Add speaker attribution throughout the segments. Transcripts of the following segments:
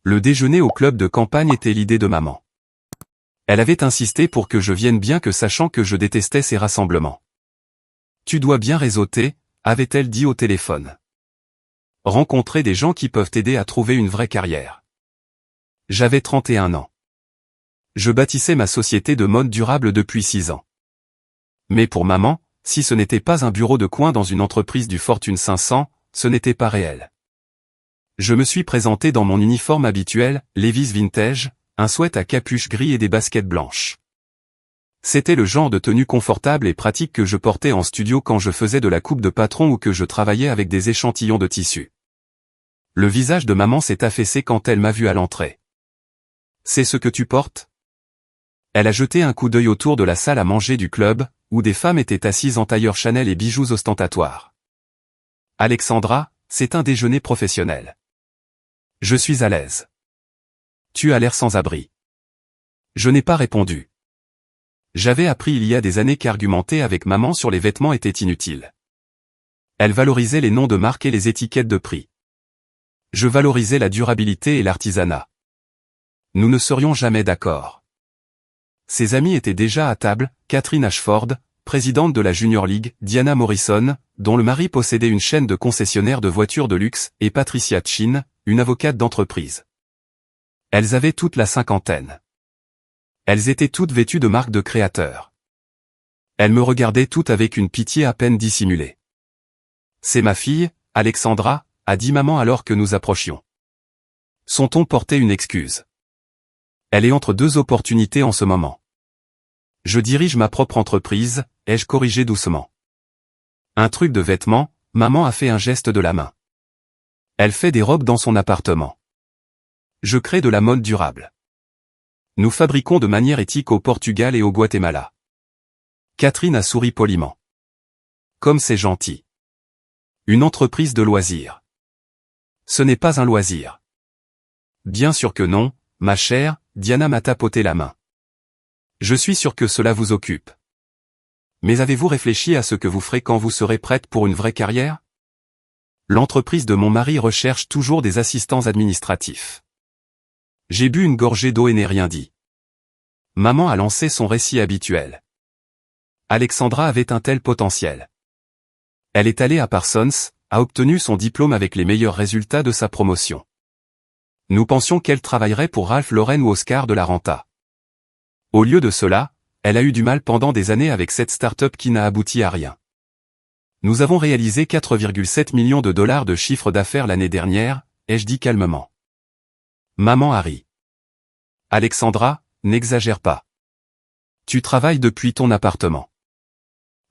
Speaker 1: Le déjeuner au club de campagne était l'idée de maman. Elle avait insisté pour que je vienne bien que sachant que je détestais ces rassemblements. Tu dois bien réseauter, avait-elle dit au téléphone. Rencontrer des gens qui peuvent t'aider à trouver une vraie carrière. J'avais 31 ans. Je bâtissais ma société de mode durable depuis 6 ans. Mais pour maman, si ce n'était pas un bureau de coin dans une entreprise du Fortune 500, ce n'était pas réel. Je me suis présenté dans mon uniforme habituel, Levi's Vintage, un sweat à capuche gris et des baskets blanches. C'était le genre de tenue confortable et pratique que je portais en studio quand je faisais de la coupe de patron ou que je travaillais avec des échantillons de tissu. Le visage de maman s'est affaissé quand elle m'a vu à l'entrée. « C'est ce que tu portes ?» Elle a jeté un coup d'œil autour de la salle à manger du club, où des femmes étaient assises en tailleur Chanel et bijoux ostentatoires. « Alexandra, c'est un déjeuner professionnel. Je suis à l'aise. Tu as l'air sans abri. » Je n'ai pas répondu. J'avais appris il y a des années qu'argumenter avec maman sur les vêtements était inutile. Elle valorisait les noms de marque et les étiquettes de prix. Je valorisais la durabilité et l'artisanat. Nous ne serions jamais d'accord. Ses amis étaient déjà à table, Catherine Ashford, présidente de la Junior League, Diana Morrison, dont le mari possédait une chaîne de concessionnaires de voitures de luxe, et Patricia Chin, une avocate d'entreprise. Elles avaient toutes la cinquantaine. Elles étaient toutes vêtues de marques de créateurs. Elles me regardaient toutes avec une pitié à peine dissimulée. « C'est ma fille, Alexandra », a dit maman alors que nous approchions. Son ton portait une excuse. Elle est entre deux opportunités en ce moment. Je dirige ma propre entreprise, ai-je corrigé doucement. Un truc de vêtements, maman a fait un geste de la main. Elle fait des robes dans son appartement. Je crée de la mode durable. Nous fabriquons de manière éthique au Portugal et au Guatemala. Catherine a souri poliment. Comme c'est gentil. Une entreprise de loisirs. Ce n'est pas un loisir. Bien sûr que non, ma chère, Diana m'a tapoté la main. Je suis sûr que cela vous occupe. Mais avez-vous réfléchi à ce que vous ferez quand vous serez prête pour une vraie carrière? L'entreprise de mon mari recherche toujours des assistants administratifs. J'ai bu une gorgée d'eau et n'ai rien dit. Maman a lancé son récit habituel. Alexandra avait un tel potentiel. Elle est allée à Parsons, a obtenu son diplôme avec les meilleurs résultats de sa promotion. Nous pensions qu'elle travaillerait pour Ralph Lauren ou Oscar de la Renta. Au lieu de cela, elle a eu du mal pendant des années avec cette start-up qui n'a abouti à rien. Nous avons réalisé 4,7 millions de dollars de chiffre d'affaires l'année dernière, ai-je dit calmement. Maman a ri. Alexandra, n'exagère pas. Tu travailles depuis ton appartement.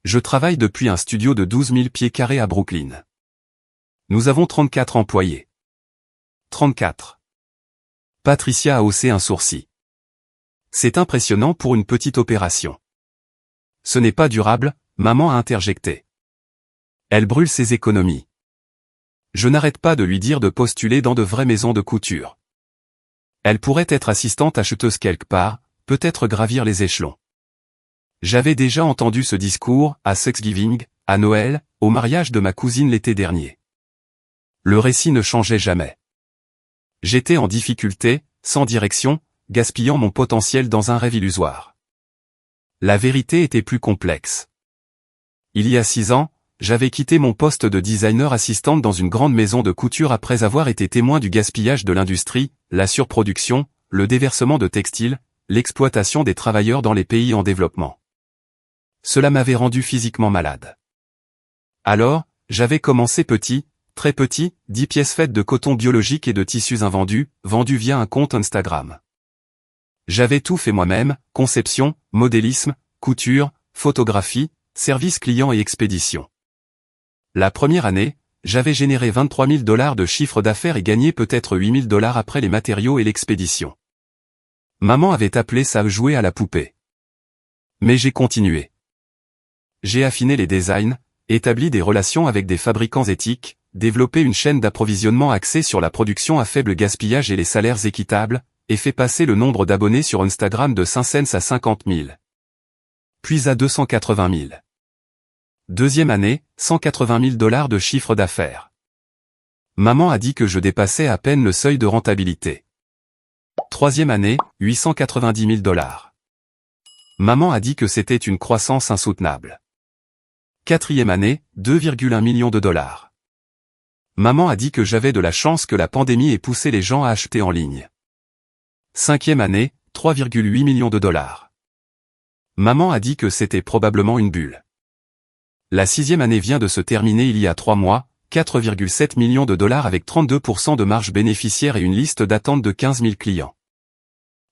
Speaker 1: Je travaille depuis un studio de 12 000 pieds carrés à Brooklyn. Nous avons 34 employés. 34. Patricia a haussé un sourcil. C'est impressionnant pour une petite opération. Ce n'est pas durable, maman a interjecté. Elle brûle ses économies. Je n'arrête pas de lui dire de postuler dans de vraies maisons de couture. Elle pourrait être assistante acheteuse quelque part, peut-être gravir les échelons. J'avais déjà entendu ce discours, à Thanksgiving, à Noël, au mariage de ma cousine l'été dernier. Le récit ne changeait jamais. J'étais en difficulté, sans direction, gaspillant mon potentiel dans un rêve illusoire. La vérité était plus complexe. Il y a 6 ans, j'avais quitté mon poste de designer assistante dans une grande maison de couture après avoir été témoin du gaspillage de l'industrie, la surproduction, le déversement de textiles, l'exploitation des travailleurs dans les pays en développement. Cela m'avait rendu physiquement malade. Alors, j'avais commencé petit, très petit, 10 pièces faites de coton biologique et de tissus invendus, vendus via un compte Instagram. J'avais tout fait moi-même, conception, modélisme, couture, photographie, service client et expédition. La première année, j'avais généré 23 000 $ de chiffre d'affaires et gagné peut-être 8 000 $ après les matériaux et l'expédition. Maman avait appelé ça jouer à la poupée. Mais j'ai continué. J'ai affiné les designs, établi des relations avec des fabricants éthiques, développé une chaîne d'approvisionnement axée sur la production à faible gaspillage et les salaires équitables, et fait passer le nombre d'abonnés sur Instagram de 5 cents à 50 000. Puis à 280 000. Deuxième année, 180 000 $ de chiffre d'affaires. Maman a dit que je dépassais à peine le seuil de rentabilité. Troisième année, 890 000 $. Maman a dit que c'était une croissance insoutenable. Quatrième année, 2,1 millions de $. Maman a dit que j'avais de la chance que la pandémie ait poussé les gens à acheter en ligne. Cinquième année, 3,8 millions de $. Maman a dit que c'était probablement une bulle. La sixième année vient de se terminer il y a 3 mois, 4,7 millions de $ avec 32% de marge bénéficiaire et une liste d'attente de 15 000 clients.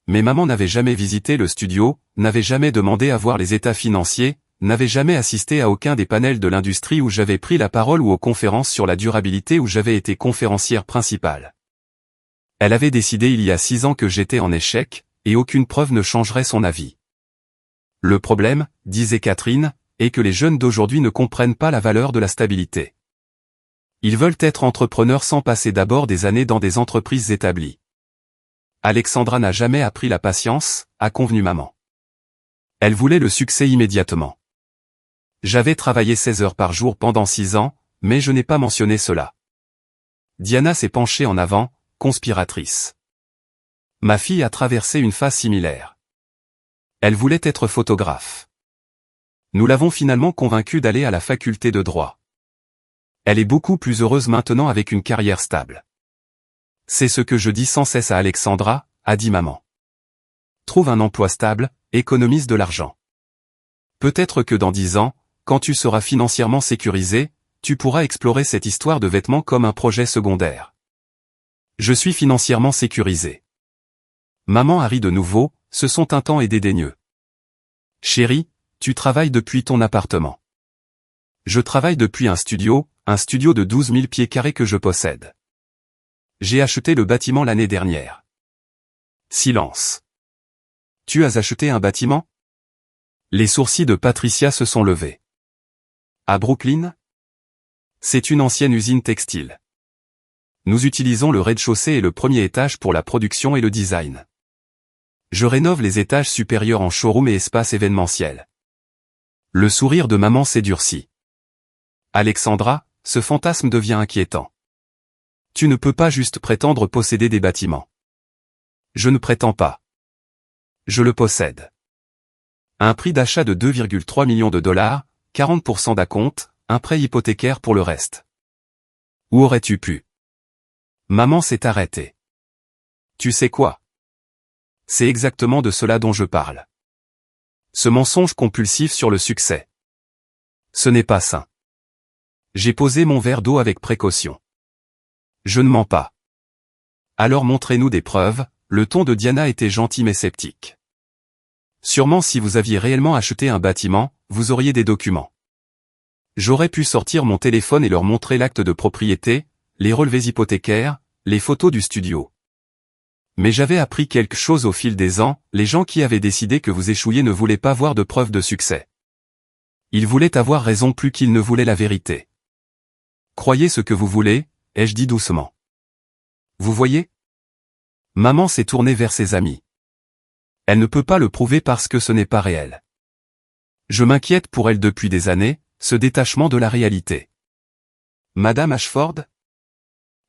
Speaker 1: Mais maman n'avait jamais visité le studio, n'avait jamais demandé à voir les états financiers, n'avait jamais assisté à aucun des panels de l'industrie où j'avais pris la parole ou aux conférences sur la durabilité où j'avais été conférencière principale. Elle avait décidé il y a 6 ans que j'étais en échec, et aucune preuve ne changerait son avis. Le problème, disait Catherine, est que les jeunes d'aujourd'hui ne comprennent pas la valeur de la stabilité. Ils veulent être entrepreneurs sans passer d'abord des années dans des entreprises établies. Alexandra n'a jamais appris la patience, a convenu maman. Elle voulait le succès immédiatement. J'avais travaillé 16 heures par jour pendant 6 ans, mais je n'ai pas mentionné cela. Diana s'est penchée en avant, conspiratrice. Ma fille a traversé une phase similaire. Elle voulait être photographe. Nous l'avons finalement convaincue d'aller à la faculté de droit. Elle est beaucoup plus heureuse maintenant avec une carrière stable. C'est ce que je dis sans cesse à Alexandra, a dit maman. Trouve un emploi stable, économise de l'argent. Peut-être que dans 10 ans, quand tu seras financièrement sécurisé, tu pourras explorer cette histoire de vêtements comme un projet secondaire. Je suis financièrement sécurisé. Maman a ri de nouveau, ce sont un temps et dédaigneux. Chérie, tu travailles depuis ton appartement. Je travaille depuis un studio de 12 000 pieds carrés que je possède. J'ai acheté le bâtiment l'année dernière. Silence. Tu as acheté un bâtiment? Les sourcils de Patricia se sont levés. À Brooklyn? C'est une ancienne usine textile. Nous utilisons le rez-de-chaussée et le premier étage pour la production et le design. Je rénove les étages supérieurs en showroom et espace événementiel. Le sourire de maman s'est durci. Alexandra, ce fantasme devient inquiétant. Tu ne peux pas juste prétendre posséder des bâtiments. Je ne prétends pas. Je le possède. Un prix d'achat de 2,3 millions de $, 40% d'acompte, un prêt hypothécaire pour le reste. Où aurais-tu pu? Maman s'est arrêtée. Tu sais quoi? C'est exactement de cela dont je parle. Ce mensonge compulsif sur le succès. Ce n'est pas sain. J'ai posé mon verre d'eau avec précaution. Je ne mens pas. Alors montrez-nous des preuves, le ton de Diana était gentil mais sceptique. Sûrement si vous aviez réellement acheté un bâtiment, vous auriez des documents. J'aurais pu sortir mon téléphone et leur montrer l'acte de propriété, les relevés hypothécaires, les photos du studio. Mais j'avais appris quelque chose au fil des ans, les gens qui avaient décidé que vous échouiez ne voulaient pas voir de preuves de succès. Ils voulaient avoir raison plus qu'ils ne voulaient la vérité. Croyez ce que vous voulez, ai-je dit doucement. Vous voyez? Maman s'est tournée vers ses amis. Elle ne peut pas le prouver parce que ce n'est pas réel. Je m'inquiète pour elle depuis des années, ce détachement de la réalité. Madame Ashford?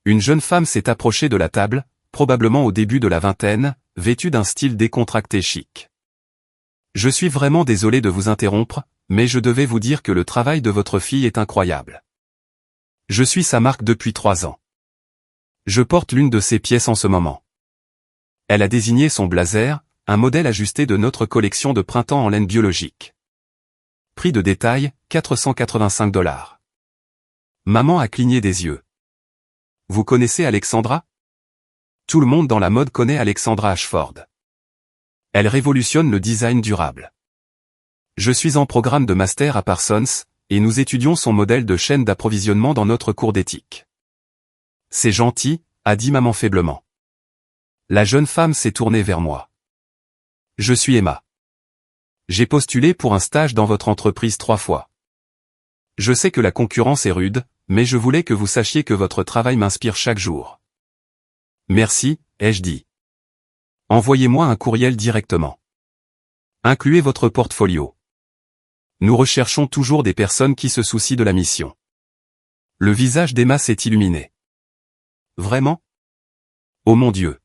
Speaker 1: Une jeune femme s'est approchée de la table, probablement au début de la vingtaine, vêtue d'un style décontracté chic. Je suis vraiment désolé de vous interrompre, mais je devais vous dire que le travail de votre fille est incroyable. Je suis sa marque depuis 3 ans. Je porte l'une de ses pièces en ce moment. Elle a désigné son blazer, un modèle ajusté de notre collection de printemps en laine biologique. Prix de détail, 485 $. Maman a cligné des yeux. Vous connaissez Alexandra? Tout le monde dans la mode connaît Alexandra Ashford. Elle révolutionne le design durable. Je suis en programme de master à Parsons, et nous étudions son modèle de chaîne d'approvisionnement dans notre cours d'éthique. C'est gentil, a dit maman faiblement. La jeune femme s'est tournée vers moi. Je suis Emma. J'ai postulé pour un stage dans votre entreprise 3 fois. Je sais que la concurrence est rude, mais je voulais que vous sachiez que votre travail m'inspire chaque jour. Merci, ai-je dit. Envoyez-moi un courriel directement. Incluez votre portfolio. Nous recherchons toujours des personnes qui se soucient de la mission. Le visage d'Emma s'est illuminé. Vraiment? Oh mon Dieu.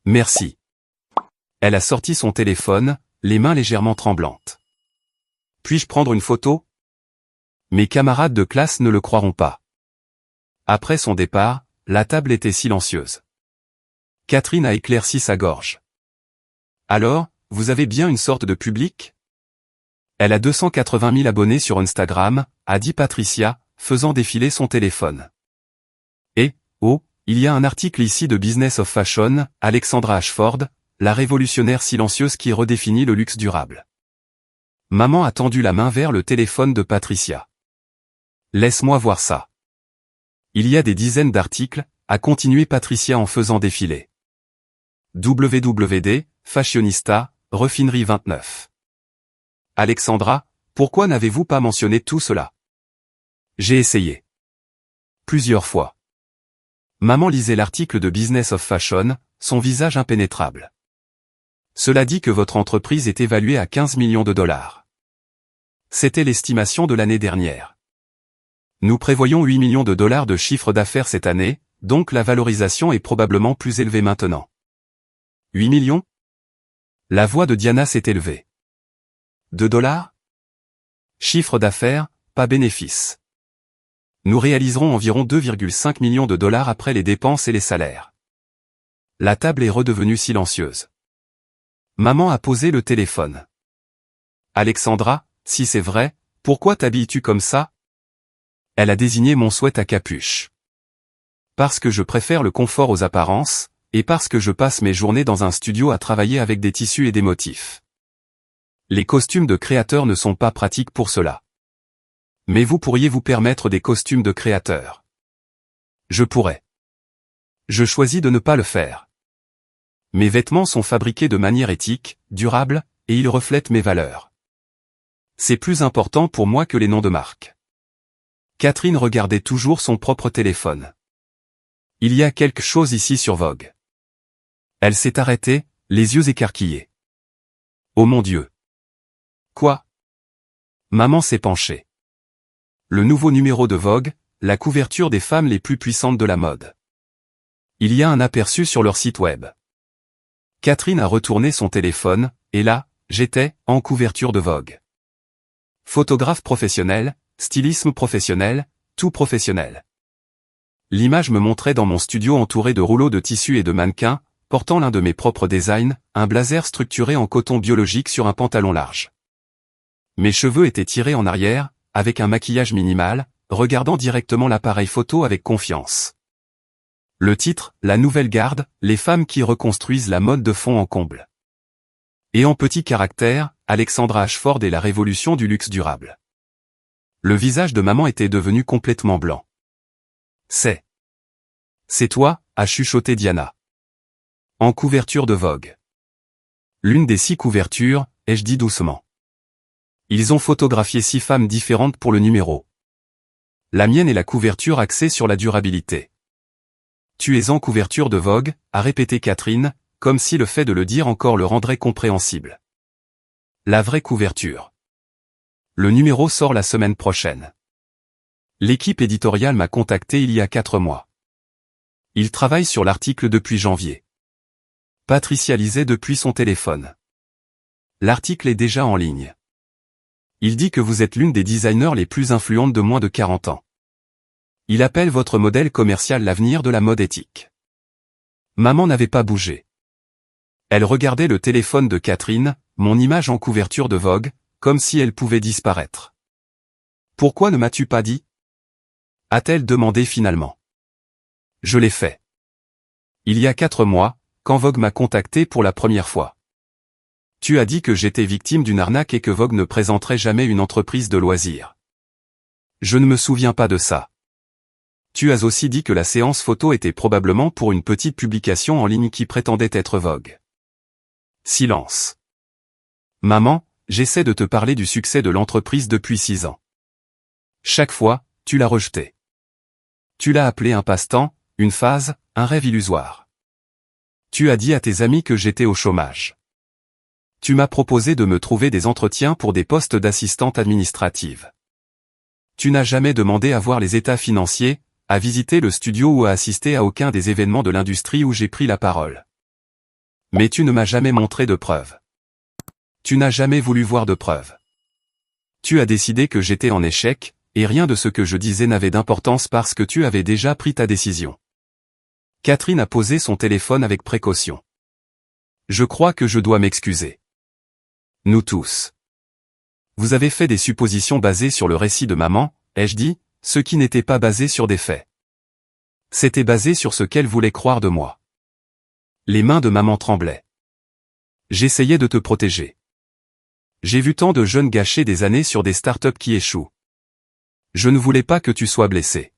Speaker 1: Merci. Elle a sorti son téléphone, les mains légèrement tremblantes. Puis-je prendre une photo? Mes camarades de classe ne le croiront pas. Après son départ, la table était silencieuse. Catherine a éclairci sa gorge. Alors, vous avez bien une sorte de public? Elle a 280 000 abonnés sur Instagram, a dit Patricia, faisant défiler son téléphone. Et, oh, il y a un article ici de Business of Fashion, Alexandra Ashford, la révolutionnaire silencieuse qui redéfinit le luxe durable. Maman a tendu la main vers le téléphone de Patricia. Laisse-moi voir ça. Il y a des dizaines d'articles, a continué Patricia en faisant défiler. WWD, Fashionista, Refinerie 29. Alexandra, pourquoi n'avez-vous pas mentionné tout cela? J'ai essayé. Plusieurs fois. Maman lisait l'article de Business of Fashion, son visage impénétrable. Cela dit que votre entreprise est évaluée à 15 millions de dollars. C'était l'estimation de l'année dernière. Nous prévoyons 8 millions de dollars de chiffre d'affaires cette année, donc la valorisation est probablement plus élevée maintenant. 8 millions? La voix de Diana s'est élevée. 2 dollars? Chiffre d'affaires, pas bénéfice. Nous réaliserons environ 2,5 millions de dollars après les dépenses et les salaires. La table est redevenue silencieuse. Maman a posé le téléphone. Alexandra, si c'est vrai, pourquoi t'habilles-tu comme ça? Elle a désigné mon sweat à capuche. Parce que je préfère le confort aux apparences, et parce que je passe mes journées dans un studio à travailler avec des tissus et des motifs. Les costumes de créateurs ne sont pas pratiques pour cela. Mais vous pourriez vous permettre des costumes de créateurs. Je pourrais. Je choisis de ne pas le faire. Mes vêtements sont fabriqués de manière éthique, durable, et ils reflètent mes valeurs. C'est plus important pour moi que les noms de marque. Catherine regardait toujours son propre téléphone. Il y a quelque chose ici sur Vogue. Elle s'est arrêtée, les yeux écarquillés. Oh mon Dieu! Quoi? Maman s'est penchée. Le nouveau numéro de Vogue, la couverture des femmes les plus puissantes de la mode. Il y a un aperçu sur leur site web. Catherine a retourné son téléphone, et là, j'étais, en couverture de Vogue. Photographe professionnel, stylisme professionnel, tout professionnel. L'image me montrait dans mon studio entouré de rouleaux de tissu et de mannequins, portant l'un de mes propres designs, un blazer structuré en coton biologique sur un pantalon large. Mes cheveux étaient tirés en arrière, avec un maquillage minimal, regardant directement l'appareil photo avec confiance. Le titre, La Nouvelle Garde, les femmes qui reconstruisent la mode de fond en comble. Et en petits caractères, Alexandra Ashford et la révolution du luxe durable. Le visage de maman était devenu complètement blanc. C'est toi, a chuchoté Diana. En couverture de Vogue. L'une des 6 couvertures, ai-je dit doucement. Ils ont photographié 6 femmes différentes pour le numéro. La mienne est la couverture axée sur la durabilité. Tu es en couverture de Vogue, a répété Catherine, comme si le fait de le dire encore le rendrait compréhensible. La vraie couverture. Le numéro sort la semaine prochaine. L'équipe éditoriale m'a contacté il y a 4 mois. Ils travaillent sur l'article depuis janvier. Patricia lisait depuis son téléphone. L'article est déjà en ligne. Il dit que vous êtes l'une des designers les plus influentes de moins de 40 ans. Il appelle votre modèle commercial l'avenir de la mode éthique. Maman n'avait pas bougé. Elle regardait le téléphone de Catherine, mon image en couverture de Vogue, comme si elle pouvait disparaître. Pourquoi ne m'as-tu pas dit? A-t-elle demandé finalement. Je l'ai fait. Il y a 4 mois, quand Vogue m'a contacté pour la première fois. Tu as dit que j'étais victime d'une arnaque et que Vogue ne présenterait jamais une entreprise de loisirs. Je ne me souviens pas de ça. Tu as aussi dit que la séance photo était probablement pour une petite publication en ligne qui prétendait être Vogue. Silence. Maman, j'essaie de te parler du succès de l'entreprise depuis 6 ans. Chaque fois, tu l'as rejeté. Tu l'as appelé un passe-temps, une phase, un rêve illusoire. Tu as dit à tes amis que j'étais au chômage. Tu m'as proposé de me trouver des entretiens pour des postes d'assistante administrative. Tu n'as jamais demandé à voir les états financiers, à visiter le studio ou à assister à aucun des événements de l'industrie où j'ai pris la parole. Mais tu ne m'as jamais montré de preuves. Tu n'as jamais voulu voir de preuves. Tu as décidé que j'étais en échec, et rien de ce que je disais n'avait d'importance parce que tu avais déjà pris ta décision. Catherine a posé son téléphone avec précaution. Je crois que je dois m'excuser. Nous tous. Vous avez fait des suppositions basées sur le récit de maman, ai-je dit, ce qui n'était pas basé sur des faits. C'était basé sur ce qu'elle voulait croire de moi. Les mains de maman tremblaient. J'essayais de te protéger. J'ai vu tant de jeunes gâcher des années sur des startups qui échouent. Je ne voulais pas que tu sois blessé.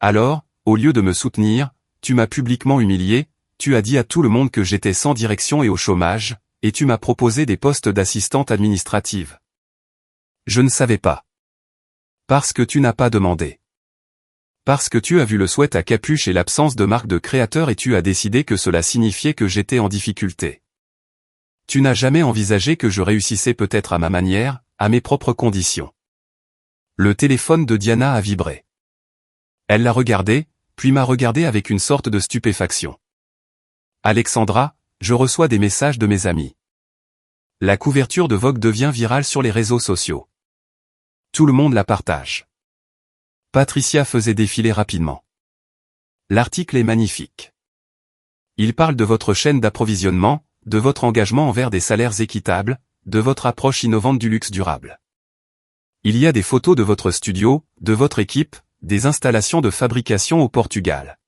Speaker 1: Alors, au lieu de me soutenir, tu m'as publiquement humilié, tu as dit à tout le monde que j'étais sans direction et au chômage, et tu m'as proposé des postes d'assistante administrative. Je ne savais pas. Parce que tu n'as pas demandé. Parce que tu as vu le sweat à capuche et l'absence de marque de créateur et tu as décidé que cela signifiait que j'étais en difficulté. Tu n'as jamais envisagé que je réussissais peut-être à ma manière, à mes propres conditions. Le téléphone de Diana a vibré. Elle l'a regardé, puis m'a regardé avec une sorte de stupéfaction. Alexandra, je reçois des messages de mes amis. La couverture de Vogue devient virale sur les réseaux sociaux. Tout le monde la partage. Patricia faisait défiler rapidement. L'article est magnifique. Il parle de votre chaîne d'approvisionnement, de votre engagement envers des salaires équitables, de votre approche innovante du luxe durable. Il y a des photos de votre studio, de votre équipe, des installations de fabrication au Portugal.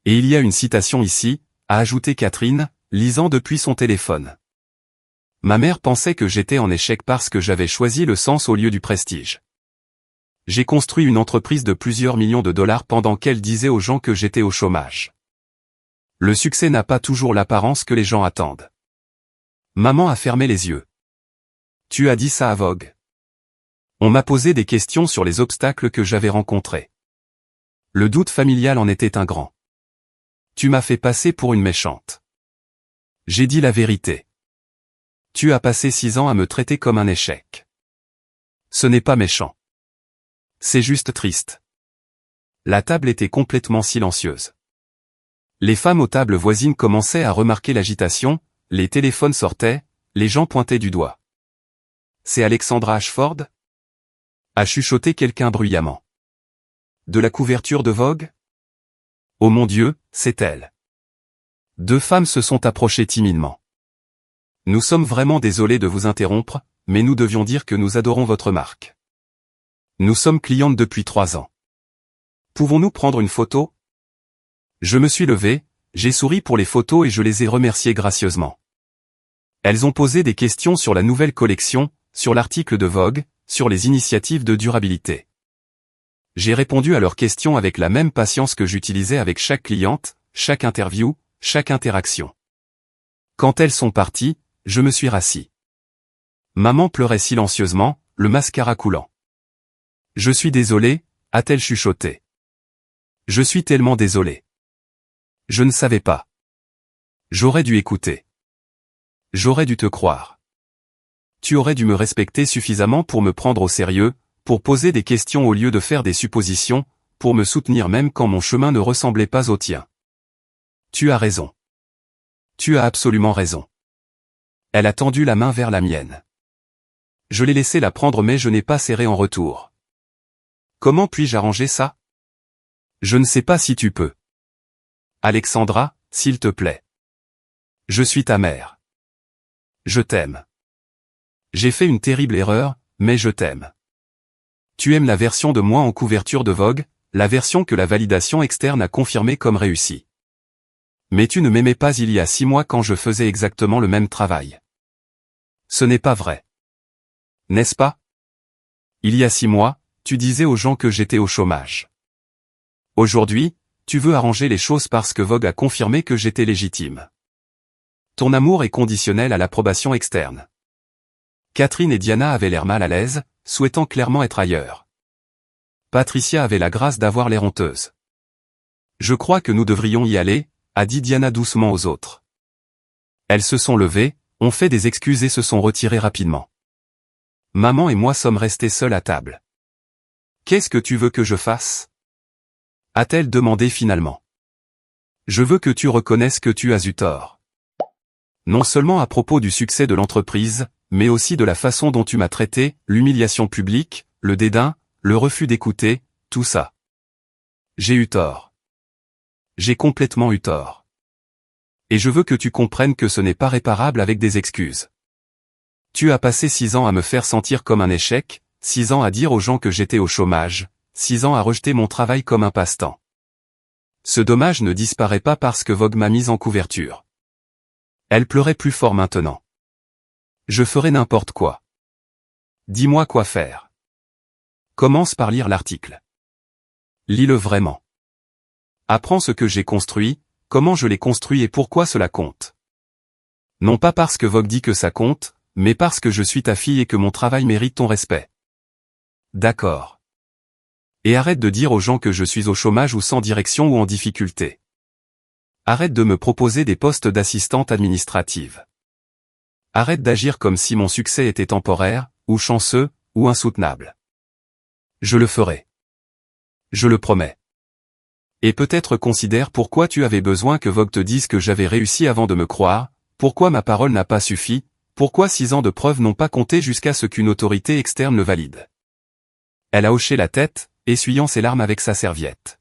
Speaker 1: Et il y a une citation ici, a ajouté Catherine, lisant depuis son téléphone. Ma mère pensait que j'étais en échec parce que j'avais choisi le sens au lieu du prestige. J'ai construit une entreprise de plusieurs millions de dollars pendant qu'elle disait aux gens que j'étais au chômage. Le succès n'a pas toujours l'apparence que les gens attendent. Maman a fermé les yeux. Tu as dit ça à Vogue. On m'a posé des questions sur les obstacles que j'avais rencontrés. Le doute familial en était un grand. Tu m'as fait passer pour une méchante. J'ai dit la vérité. Tu as passé 6 ans à me traiter comme un échec. Ce n'est pas méchant. C'est juste triste. La table était complètement silencieuse. Les femmes aux tables voisines commençaient à remarquer l'agitation, les téléphones sortaient, les gens pointaient du doigt. C'est Alexandra Ashford ? A chuchoté quelqu'un bruyamment. De la couverture de Vogue ? Oh mon Dieu, c'est elle. 2 femmes se sont approchées timidement. Nous sommes vraiment désolés de vous interrompre, mais nous devions dire que nous adorons votre marque. Nous sommes clientes depuis 3 ans. Pouvons-nous prendre une photo ? Je me suis levé, j'ai souri pour les photos et je les ai remerciées gracieusement. Elles ont posé des questions sur la nouvelle collection, sur l'article de Vogue, sur les initiatives de durabilité. J'ai répondu à leurs questions avec la même patience que j'utilisais avec chaque cliente, chaque interview, chaque interaction. Quand elles sont parties, je me suis rassis. Maman pleurait silencieusement, le mascara coulant. Je suis désolée, a-t-elle chuchoté. Je suis tellement désolée. Je ne savais pas. J'aurais dû écouter. J'aurais dû te croire. Tu aurais dû me respecter suffisamment pour me prendre au sérieux, pour poser des questions au lieu de faire des suppositions, pour me soutenir même quand mon chemin ne ressemblait pas au tien. Tu as raison. Tu as absolument raison. Elle a tendu la main vers la mienne. Je l'ai laissé la prendre mais je n'ai pas serré en retour. Comment puis-je arranger ça ? Je ne sais pas si tu peux. Alexandra, s'il te plaît. Je suis ta mère. Je t'aime. J'ai fait une terrible erreur, mais je t'aime. Tu aimes la version de moi en couverture de Vogue, la version que la validation externe a confirmée comme réussie. Mais tu ne m'aimais pas il y a 6 mois quand je faisais exactement le même travail. Ce n'est pas vrai. N'est-ce pas ? Il y a 6 mois, tu disais aux gens que j'étais au chômage. Aujourd'hui, tu veux arranger les choses parce que Vogue a confirmé que j'étais légitime. Ton amour est conditionnel à l'approbation externe. Catherine et Diana avaient l'air mal à l'aise, souhaitant clairement être ailleurs. Patricia avait la grâce d'avoir l'air honteuse. Je crois que nous devrions y aller, a dit Diana doucement aux autres. Elles se sont levées, ont fait des excuses et se sont retirées rapidement. Maman et moi sommes restés seuls à table. Qu'est-ce que tu veux que je fasse ? A-t-elle demandé finalement. Je veux que tu reconnaisses que tu as eu tort. Non seulement à propos du succès de l'entreprise, mais aussi de la façon dont tu m'as traité, l'humiliation publique, le dédain, le refus d'écouter, tout ça. J'ai eu tort. J'ai complètement eu tort. Et je veux que tu comprennes que ce n'est pas réparable avec des excuses. Tu as passé 6 ans à me faire sentir comme un échec, 6 ans à dire aux gens que j'étais au chômage, 6 ans à rejeter mon travail comme un passe-temps. Ce dommage ne disparaît pas parce que Vogue m'a mise en couverture. Elle pleurait plus fort maintenant. Je ferai n'importe quoi. Dis-moi quoi faire. Commence par lire l'article. Lis-le vraiment. Apprends ce que j'ai construit, comment je l'ai construit et pourquoi cela compte. Non pas parce que Vogue dit que ça compte, mais parce que je suis ta fille et que mon travail mérite ton respect. D'accord. Et arrête de dire aux gens que je suis au chômage ou sans direction ou en difficulté. Arrête de me proposer des postes d'assistante administrative. Arrête d'agir comme si mon succès était temporaire, ou chanceux, ou insoutenable. Je le ferai. Je le promets. Et peut-être considère pourquoi tu avais besoin que Vogue te dise que j'avais réussi avant de me croire, pourquoi ma parole n'a pas suffi, pourquoi 6 ans de preuves n'ont pas compté jusqu'à ce qu'une autorité externe le valide. Elle a hoché la tête, essuyant ses larmes avec sa serviette.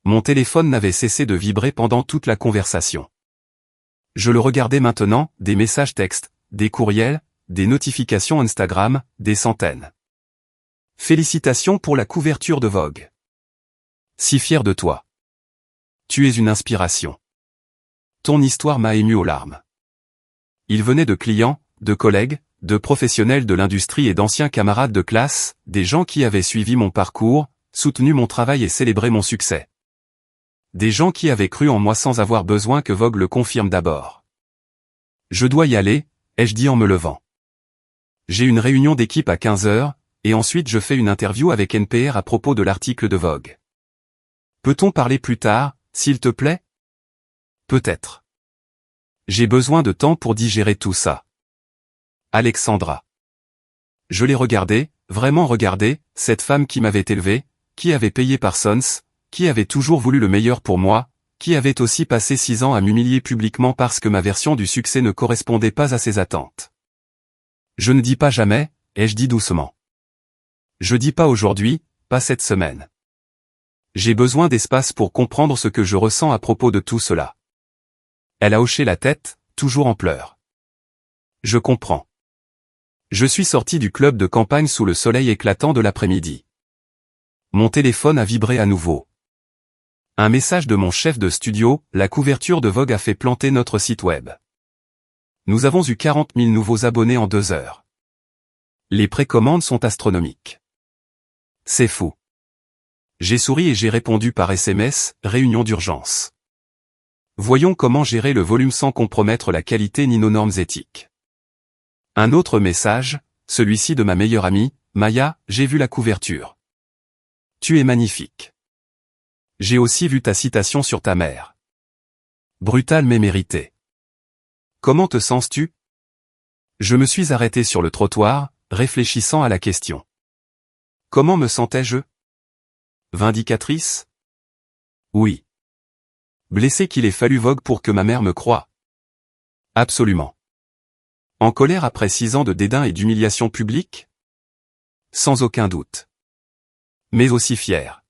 Speaker 1: Mon téléphone n'avait cessé de vibrer pendant toute la conversation. Je le regardais maintenant, des messages textes, des courriels, des notifications Instagram, des centaines. Félicitations pour la couverture de Vogue. Si fier de toi. Tu es une inspiration. Ton histoire m'a ému aux larmes. Il venait de clients, de collègues, de professionnels de l'industrie et d'anciens camarades de classe, des gens qui avaient suivi mon parcours, soutenu mon travail et célébré mon succès. Des gens qui avaient cru en moi sans avoir besoin que Vogue le confirme d'abord. Je dois y aller, ai-je dit en me levant. J'ai une réunion d'équipe à 15 heures, et ensuite je fais une interview avec NPR à propos de l'article de Vogue. Peut-on parler plus tard, s'il te plaît? Peut-être. J'ai besoin de temps pour digérer tout ça. Alexandra. Je l'ai regardée, vraiment regardée, cette femme qui m'avait élevé, qui avait payé Parsons, qui avait toujours voulu le meilleur pour moi, qui avait aussi passé 6 ans à m'humilier publiquement parce que ma version du succès ne correspondait pas à ses attentes. Je ne dis pas jamais, ai-je dit doucement. Je dis pas aujourd'hui, pas cette semaine. J'ai besoin d'espace pour comprendre ce que je ressens à propos de tout cela. Elle a hoché la tête, toujours en pleurs. Je comprends. Je suis sorti du club de campagne sous le soleil éclatant de l'après-midi. Mon téléphone a vibré à nouveau. Un message de mon chef de studio, la couverture de Vogue a fait planter notre site web. Nous avons eu 40 000 nouveaux abonnés en 2 heures. Les précommandes sont astronomiques. C'est fou. J'ai souri et j'ai répondu par SMS, réunion d'urgence. Voyons comment gérer le volume sans compromettre la qualité ni nos normes éthiques. Un autre message, celui-ci de ma meilleure amie, Maya, j'ai vu la couverture. Tu es magnifique. J'ai aussi vu ta citation sur ta mère. Brutale mais méritée. Comment te sens-tu? Je me suis arrêté sur le trottoir, réfléchissant à la question. Comment me sentais-je? Vindicatrice? Oui. Blessé qu'il ait fallu Vogue pour que ma mère me croie? Absolument. En colère après 6 ans de dédain et d'humiliation publique? Sans aucun doute. Mais aussi fier.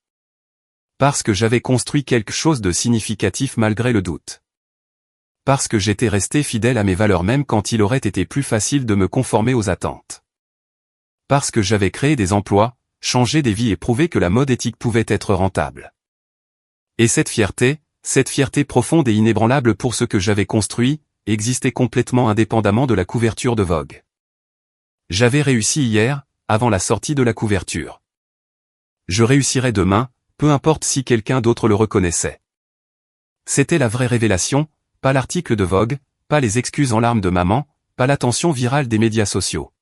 Speaker 1: Parce que j'avais construit quelque chose de significatif malgré le doute. Parce que j'étais resté fidèle à mes valeurs même quand il aurait été plus facile de me conformer aux attentes. Parce que j'avais créé des emplois, changé des vies et prouvé que la mode éthique pouvait être rentable. Et cette fierté profonde et inébranlable pour ce que j'avais construit, existait complètement indépendamment de la couverture de Vogue. J'avais réussi hier, avant la sortie de la couverture. Je réussirai demain, peu importe si quelqu'un d'autre le reconnaissait. C'était la vraie révélation, pas l'article de Vogue, pas les excuses en larmes de maman, pas l'attention virale des médias sociaux.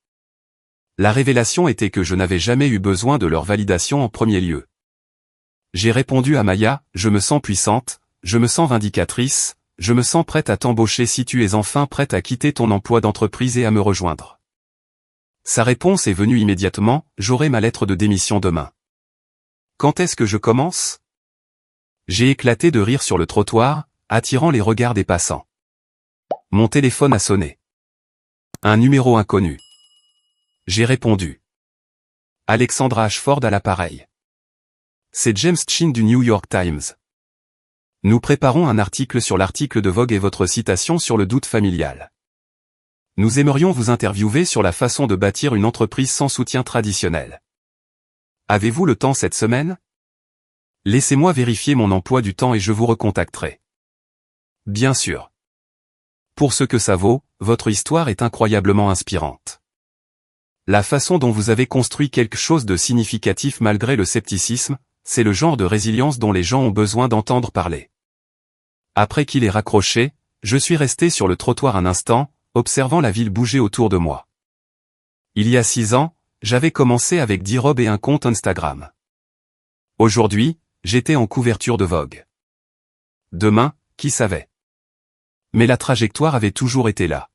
Speaker 1: La révélation était que je n'avais jamais eu besoin de leur validation en premier lieu. J'ai répondu à Maya, je me sens puissante, je me sens vindicatrice, je me sens prête à t'embaucher si tu es enfin prête à quitter ton emploi d'entreprise et à me rejoindre. Sa réponse est venue immédiatement, j'aurai ma lettre de démission demain. Quand est-ce que je commence? J'ai éclaté de rire sur le trottoir, attirant les regards des passants. Mon téléphone a sonné. Un numéro inconnu. J'ai répondu. Alexandra Ashford à l'appareil. C'est James Chin du New York Times. Nous préparons un article sur l'article de Vogue et votre citation sur le doute familial. Nous aimerions vous interviewer sur la façon de bâtir une entreprise sans soutien traditionnel. Avez-vous le temps cette semaine? Laissez-moi vérifier mon emploi du temps et je vous recontacterai. Bien sûr. Pour ce que ça vaut, votre histoire est incroyablement inspirante. La façon dont vous avez construit quelque chose de significatif malgré le scepticisme, c'est le genre de résilience dont les gens ont besoin d'entendre parler. Après qu'il ait raccroché, je suis resté sur le trottoir un instant, observant la ville bouger autour de moi. Il y a 6 ans, j'avais commencé avec 10 robes et un compte Instagram. Aujourd'hui, j'étais en couverture de Vogue. Demain, qui savait? Mais la trajectoire avait toujours été là.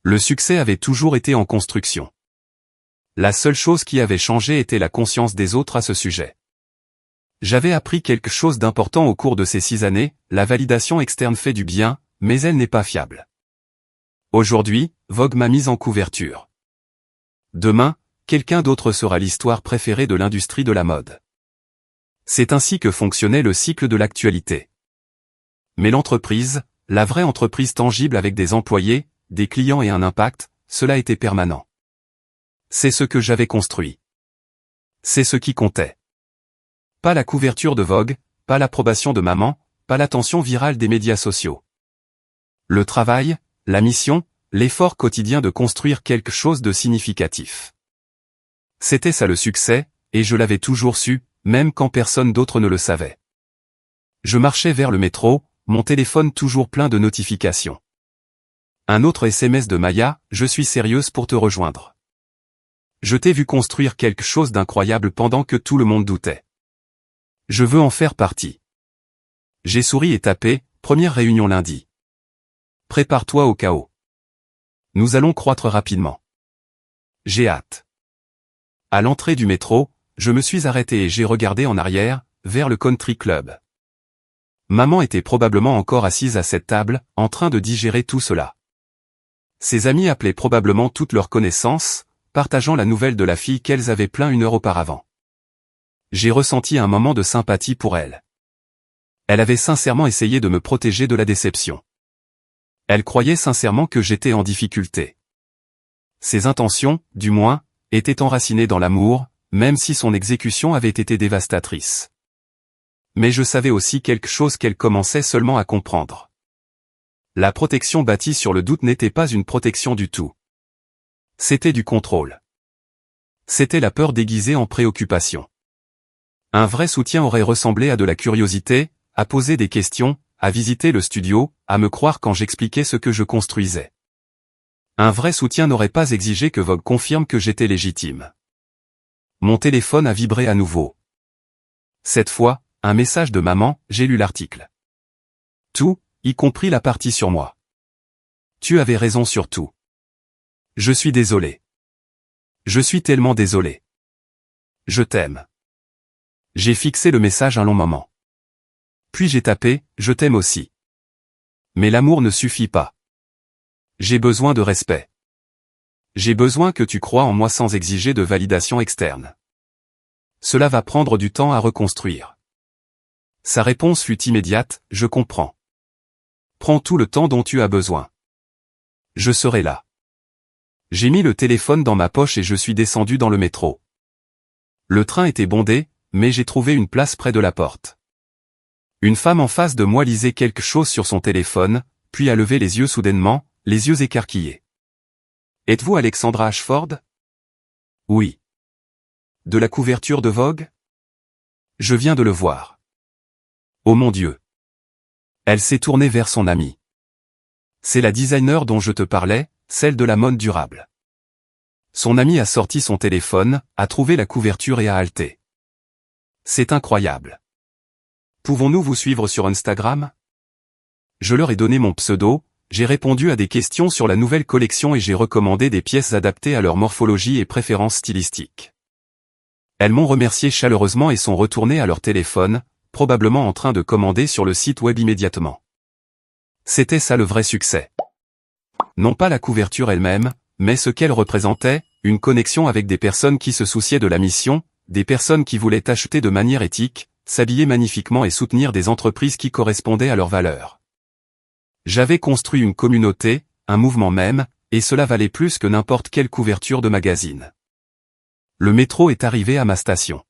Speaker 1: Le succès avait toujours été en construction. La seule chose qui avait changé était la conscience des autres à ce sujet. J'avais appris quelque chose d'important au cours de ces 6 années, la validation externe fait du bien, mais elle n'est pas fiable. Aujourd'hui, Vogue m'a mise en couverture. Demain, quelqu'un d'autre sera l'histoire préférée de l'industrie de la mode. C'est ainsi que fonctionnait le cycle de l'actualité. Mais l'entreprise, la vraie entreprise tangible avec des employés, des clients et un impact, cela était permanent. C'est ce que j'avais construit. C'est ce qui comptait. Pas la couverture de Vogue, pas l'approbation de maman, pas l'attention virale des médias sociaux. Le travail, la mission, l'effort quotidien de construire quelque chose de significatif. C'était ça le succès, et je l'avais toujours su, même quand personne d'autre ne le savait. Je marchais vers le métro, mon téléphone toujours plein de notifications. Un autre SMS de Maya, je suis sérieuse pour te rejoindre. Je t'ai vu construire quelque chose d'incroyable pendant que tout le monde doutait. Je veux en faire partie. J'ai souri et tapé, première réunion lundi. Prépare-toi au chaos. Nous allons croître rapidement. J'ai hâte. À l'entrée du métro, je me suis arrêté et j'ai regardé en arrière, vers le country club. Maman était probablement encore assise à cette table, en train de digérer tout cela. Ses amis appelaient probablement toutes leurs connaissances, partageant la nouvelle de la fille qu'elles avaient plaint 1 heure auparavant. J'ai ressenti un moment de sympathie pour elle. Elle avait sincèrement essayé de me protéger de la déception. Elle croyait sincèrement que j'étais en difficulté. Ses intentions, du moins, étaient enracinées dans l'amour, même si son exécution avait été dévastatrice. Mais je savais aussi quelque chose qu'elle commençait seulement à comprendre. La protection bâtie sur le doute n'était pas une protection du tout. C'était du contrôle. C'était la peur déguisée en préoccupation. Un vrai soutien aurait ressemblé à de la curiosité, à poser des questions, à visiter le studio, à me croire quand j'expliquais ce que je construisais. Un vrai soutien n'aurait pas exigé que Vogue confirme que j'étais légitime. Mon téléphone a vibré à nouveau. Cette fois, un message de maman, j'ai lu l'article. Tout, y compris la partie sur moi. Tu avais raison sur tout. Je suis désolé. Je suis tellement désolé. Je t'aime. J'ai fixé le message un long moment. Puis j'ai tapé, je t'aime aussi. Mais l'amour ne suffit pas. J'ai besoin de respect. J'ai besoin que tu crois en moi sans exiger de validation externe. Cela va prendre du temps à reconstruire. Sa réponse fut immédiate, je comprends. Prends tout le temps dont tu as besoin. Je serai là. J'ai mis le téléphone dans ma poche et je suis descendu dans le métro. Le train était bondé, mais j'ai trouvé une place près de la porte. Une femme en face de moi lisait quelque chose sur son téléphone, puis a levé les yeux soudainement, les yeux écarquillés. Êtes-vous Alexandra Ashford? Oui. De la couverture de Vogue? Je viens de le voir. Oh mon Dieu. Elle s'est tournée vers son amie. C'est la designer dont je te parlais, celle de la mode durable. Son amie a sorti son téléphone, a trouvé la couverture et a halté. C'est incroyable. Pouvons-nous vous suivre sur Instagram? Je leur ai donné mon pseudo, j'ai répondu à des questions sur la nouvelle collection et j'ai recommandé des pièces adaptées à leur morphologie et préférences stylistiques. Elles m'ont remercié chaleureusement et sont retournées à leur téléphone, probablement en train de commander sur le site web immédiatement. C'était ça le vrai succès. Non pas la couverture elle-même, mais ce qu'elle représentait, une connexion avec des personnes qui se souciaient de la mission, des personnes qui voulaient acheter de manière éthique, s'habiller magnifiquement et soutenir des entreprises qui correspondaient à leurs valeurs. J'avais construit une communauté, un mouvement même, et cela valait plus que n'importe quelle couverture de magazine. Le métro est arrivé à ma station.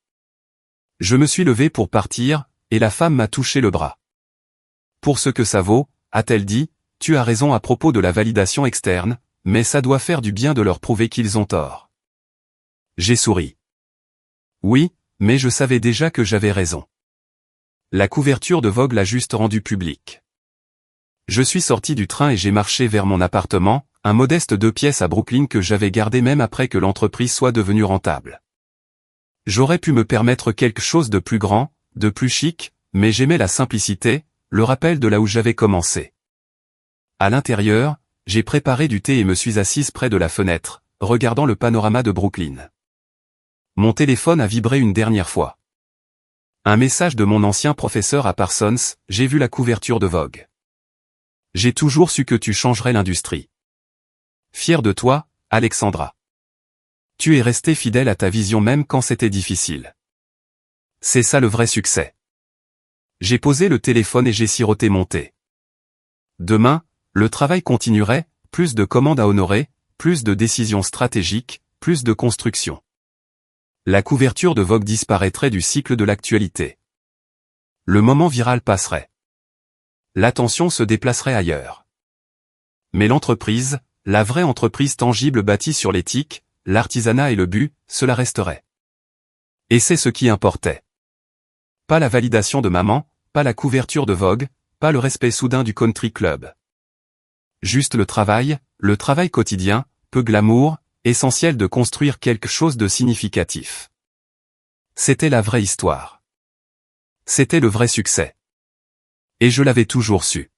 Speaker 1: Je me suis levé pour partir, et la femme m'a touché le bras. Pour ce que ça vaut, a-t-elle dit, tu as raison à propos de la validation externe, mais ça doit faire du bien de leur prouver qu'ils ont tort. J'ai souri. Oui, mais je savais déjà que j'avais raison. La couverture de Vogue l'a juste rendue publique. Je suis sorti du train et j'ai marché vers mon appartement, un modeste 2 pièces à Brooklyn que j'avais gardé même après que l'entreprise soit devenue rentable. J'aurais pu me permettre quelque chose de plus grand, de plus chic, mais j'aimais la simplicité, le rappel de là où j'avais commencé. À l'intérieur, j'ai préparé du thé et me suis assise près de la fenêtre, regardant le panorama de Brooklyn. Mon téléphone a vibré une dernière fois. Un message de mon ancien professeur à Parsons, j'ai vu la couverture de Vogue. J'ai toujours su que tu changerais l'industrie. Fier de toi, Alexandra. Tu es restée fidèle à ta vision même quand c'était difficile. C'est ça le vrai succès. J'ai posé le téléphone et j'ai siroté mon thé. Demain, le travail continuerait, plus de commandes à honorer, plus de décisions stratégiques, plus de construction. La couverture de Vogue disparaîtrait du cycle de l'actualité. Le moment viral passerait. L'attention se déplacerait ailleurs. Mais l'entreprise, la vraie entreprise tangible bâtie sur l'éthique, l'artisanat et le but, cela resterait. Et c'est ce qui importait. Pas la validation de maman, pas la couverture de Vogue, pas le respect soudain du country club. Juste le travail quotidien, peu glamour, essentiel de construire quelque chose de significatif. C'était la vraie histoire. C'était le vrai succès. Et je l'avais toujours su.